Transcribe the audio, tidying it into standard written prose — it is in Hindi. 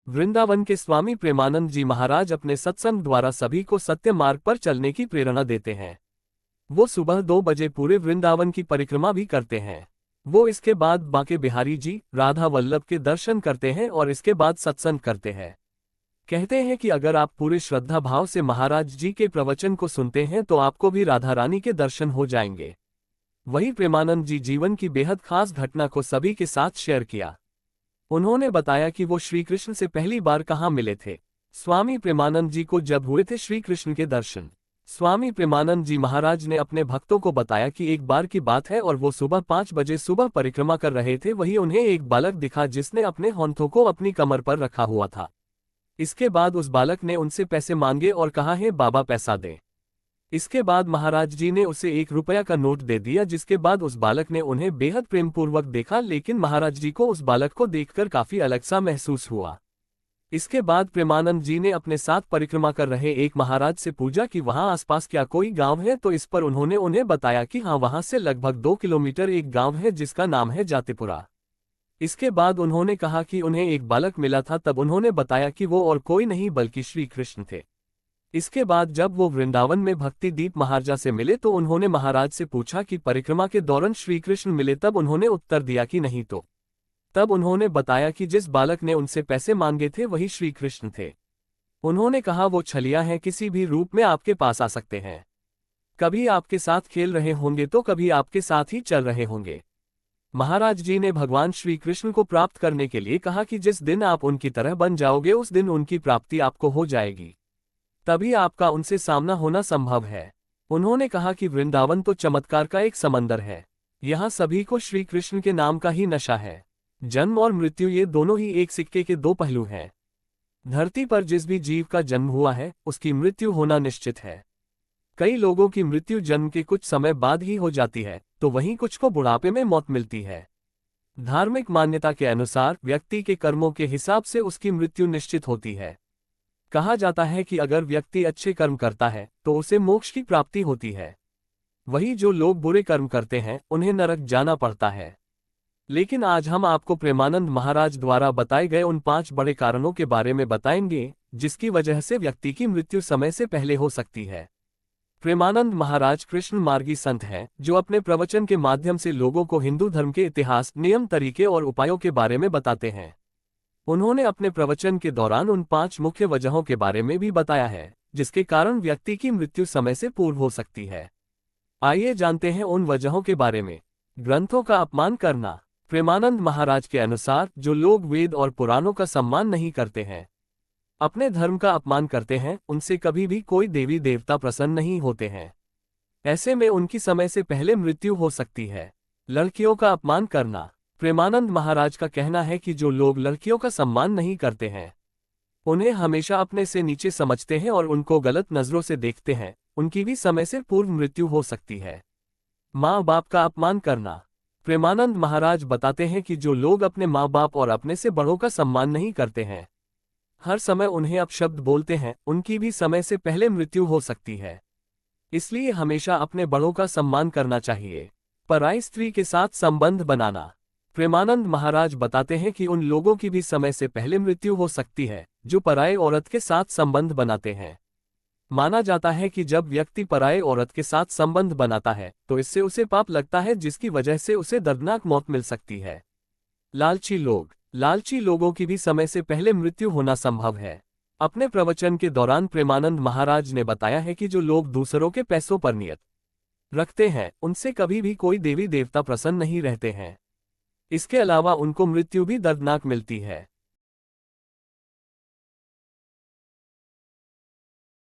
वृंदावन के स्वामी प्रेमानंद जी महाराज अपने सत्संग द्वारा सभी को सत्य मार्ग पर चलने की प्रेरणा देते हैं। वो सुबह 2 बजे पूरे वृंदावन की परिक्रमा भी करते हैं। वो इसके बाद बांके बिहारी जी, राधा वल्लभ के दर्शन करते हैं और इसके बाद सत्संग करते हैं। कहते हैं कि अगर आप पूरे श्रद्धा भाव से महाराज जी के प्रवचन को सुनते हैं तो आपको भी राधा रानी के दर्शन हो जाएंगे। वही प्रेमानंद जी जीवन की बेहद खास घटना को सभी के साथ शेयर किया। उन्होंने बताया कि वो श्री कृष्ण से पहली बार कहाँ मिले थे। स्वामी प्रेमानंद जी को जब हुए थे श्री कृष्ण के दर्शन। स्वामी प्रेमानंद जी महाराज ने अपने भक्तों को बताया कि एक बार की बात है और वो सुबह 5 बजे सुबह परिक्रमा कर रहे थे। वही उन्हें एक बालक दिखा जिसने अपने हाथों को अपनी कमर पर रखा हुआ था। इसके बाद उस बालक ने उनसे पैसे मांगे और कहा, है बाबा पैसा दें। इसके बाद महाराज जी ने उसे 1 रुपया का नोट दे दिया, जिसके बाद उस बालक ने उन्हें बेहद प्रेमपूर्वक देखा, लेकिन महाराज जी को उस बालक को देखकर काफी अलग सा महसूस हुआ। इसके बाद प्रेमानंद जी ने अपने साथ परिक्रमा कर रहे एक महाराज से पूछा कि वहां आसपास क्या कोई गांव है, तो इस पर उन्होंने उन्हें बताया कि हाँ, वहां से लगभग 2 किलोमीटर एक गांव है जिसका नाम है जातेपुरा। इसके बाद उन्होंने कहा कि उन्हें एक बालक मिला था, तब उन्होंने बताया कि वो और कोई नहीं बल्कि श्री कृष्ण थे। इसके बाद जब वो वृंदावन में भक्ति दीप महाराजा से मिले तो उन्होंने महाराज से पूछा कि परिक्रमा के दौरान श्री कृष्ण मिले, तब उन्होंने उत्तर दिया कि नहीं। तो तब उन्होंने बताया कि जिस बालक ने उनसे पैसे मांगे थे वही श्री कृष्ण थे। उन्होंने कहा, वो छलिया हैं, किसी भी रूप में आपके पास आ सकते हैं। कभी आपके साथ खेल रहे होंगे तो कभी आपके साथ ही चल रहे होंगे। महाराज जी ने भगवान श्री कृष्ण को प्राप्त करने के लिए कहा कि जिस दिन आप उनकी तरह बन जाओगे उस दिन उनकी प्राप्ति आपको हो जाएगी, तभी आपका उनसे सामना होना संभव है। उन्होंने कहा कि वृंदावन तो चमत्कार का एक समंदर है। यहाँ सभी को श्री कृष्ण के नाम का ही नशा है। जन्म और मृत्यु ये दोनों ही एक सिक्के के 2 पहलू हैं। धरती पर जिस भी जीव का जन्म हुआ है उसकी मृत्यु होना निश्चित है। कई लोगों की मृत्यु जन्म के कुछ समय बाद ही हो जाती है, तो वहीं कुछ को बुढ़ापे में मौत मिलती है। धार्मिक मान्यता के अनुसार व्यक्ति के कर्मों के हिसाब से उसकी मृत्यु निश्चित होती है। कहा जाता है कि अगर व्यक्ति अच्छे कर्म करता है तो उसे मोक्ष की प्राप्ति होती है। वही जो लोग बुरे कर्म करते हैं उन्हें नरक जाना पड़ता है। लेकिन आज हम आपको प्रेमानंद महाराज द्वारा बताए गए उन 5 बड़े कारणों के बारे में बताएंगे जिसकी वजह से व्यक्ति की मृत्यु समय से पहले हो सकती है। प्रेमानंद महाराज कृष्ण मार्गी संत हैं जो अपने प्रवचन के माध्यम से लोगों को हिंदू धर्म के इतिहास, नियम, तरीके और उपायों के बारे में बताते हैं। उन्होंने अपने प्रवचन के दौरान उन 5 मुख्य वजहों के बारे में भी बताया है जिसके कारण व्यक्ति की मृत्यु समय से पूर्व हो सकती है। आइए जानते हैं उन वजहों के बारे में। ग्रंथों का अपमान करना। प्रेमानंद महाराज के अनुसार जो लोग वेद और पुराणों का सम्मान नहीं करते हैं, अपने धर्म का अपमान करते हैं, उनसे कभी भी कोई देवी देवता प्रसन्न नहीं होते हैं। ऐसे में उनकी समय से पहले मृत्यु हो सकती है। लड़कियों का अपमान करना। प्रेमानंद महाराज का कहना है कि जो लोग लड़कियों का सम्मान नहीं करते हैं, उन्हें हमेशा अपने से नीचे समझते हैं और उनको गलत नजरों से देखते हैं, उनकी भी समय से पूर्व मृत्यु हो सकती है। माँ बाप का अपमान करना। प्रेमानंद महाराज बताते हैं कि जो लोग अपने माँ बाप और अपने से बड़ों का सम्मान नहीं करते हैं, हर समय उन्हें अपशब्द बोलते हैं, उनकी भी समय से पहले मृत्यु हो सकती है। इसलिए हमेशा अपने बड़ों का सम्मान करना चाहिए। पराई स्त्री के साथ संबंध बनाना। प्रेमानंद महाराज बताते हैं कि उन लोगों की भी समय से पहले मृत्यु हो सकती है जो पराये औरत के साथ संबंध बनाते हैं। माना जाता है कि जब व्यक्ति पराये औरत के साथ संबंध बनाता है तो इससे उसे पाप लगता है, जिसकी वजह से उसे दर्दनाक मौत मिल सकती है। लालची लोग। लालची लोगों की भी समय से पहले मृत्यु होना संभव है। अपने प्रवचन के दौरान प्रेमानंद महाराज ने बताया है कि जो लोग दूसरों के पैसों पर नियत रखते हैं उनसे कभी भी कोई देवी देवता प्रसन्न नहीं रहते हैं। इसके अलावा उनको मृत्यु भी दर्दनाक मिलती है।